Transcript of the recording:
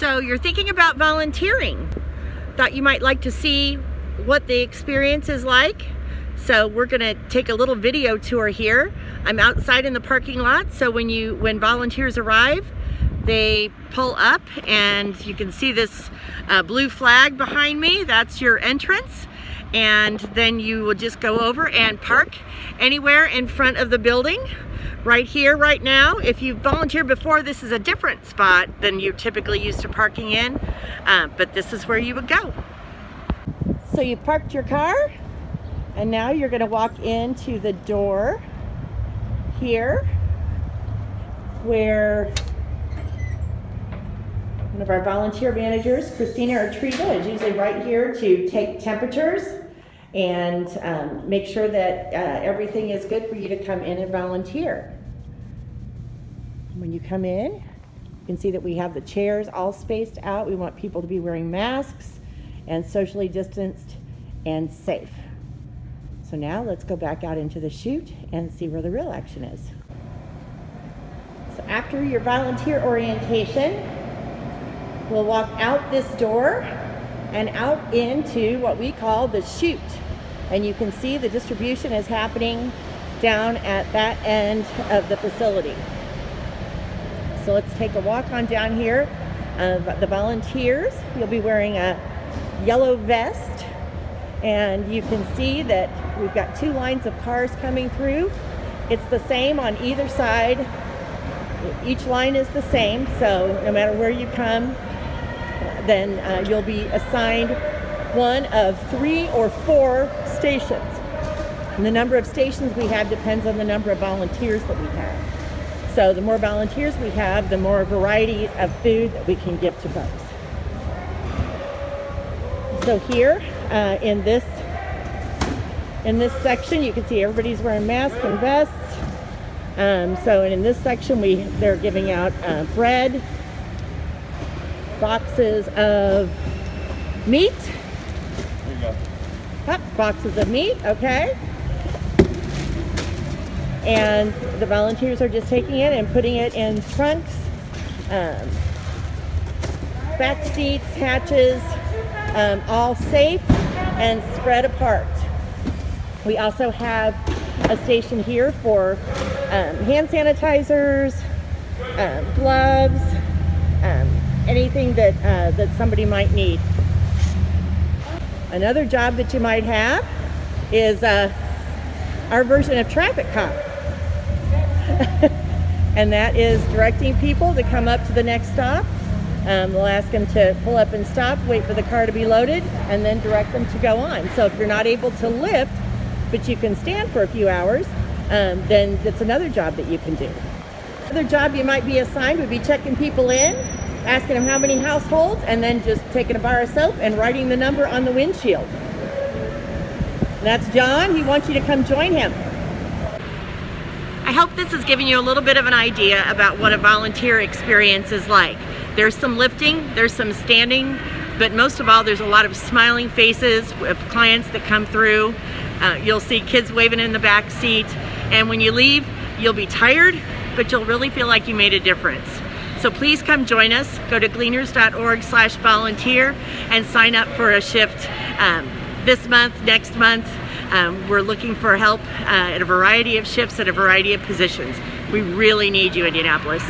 So you're thinking about volunteering. Thought you might like to see what the experience is like. So we're gonna take a little video tour here. I'm outside in the parking lot, so when volunteers arrive, they pull up and you can see this blue flag behind me. That's your entrance. And then you will just go over and park anywhere in front of the building. Right here, right now. If you volunteered before, this is a different spot than you're typically used to parking in, but this is where you would go. So you parked your car, and now you're gonna walk into the door here, where one of our volunteer managers, Christina or Treva, is usually right here to take temperatures and make sure that everything is good for you to come in and volunteer. When you come in, you can see that we have the chairs all spaced out. We want people to be wearing masks and socially distanced and safe. So now let's go back out into the chute and see where the real action is. So after your volunteer orientation, we'll walk out this door and out into what we call the chute. And you can see the distribution is happening down at that end of the facility. So let's take a walk on down here. The volunteers, you'll be wearing a yellow vest, and you can see that we've got two lines of cars coming through. It's the same on either side. Each line is the same, so no matter where you come, then you'll be assigned one of 3 or 4 stations. And the number of stations we have depends on the number of volunteers that we have. So the more volunteers we have, the more variety of food that we can give to folks. So here in this section, you can see everybody's wearing masks and vests. So in this section, they're giving out bread, boxes of meat. There you go. Boxes of meat, okay. And the volunteers are just taking it and putting it in trunks, back seats, hatches, all safe and spread apart. We also have a station here for hand sanitizers, gloves, anything that somebody might need. Another job that you might have is our version of traffic cop. And that is directing people to come up to the next stop. We'll ask them to pull up and stop, wait for the car to be loaded, and then direct them to go on. So if you're not able to lift, but you can stand for a few hours, then that's another job that you can do. Another job you might be assigned would be checking people in, asking them how many households, and then just taking a bar of soap and writing the number on the windshield. And that's John. He wants you to come join him. I hope this has given you a little bit of an idea about what a volunteer experience is like. There's some lifting, there's some standing, but most of all, there's a lot of smiling faces of clients that come through. You'll see kids waving in the back seat, and when you leave, you'll be tired, but you'll really feel like you made a difference. So please come join us. Go to gleaners.org/volunteer and sign up for a shift this month, next month. We're looking for help at a variety of shifts at a variety of positions. We really need you, Indianapolis.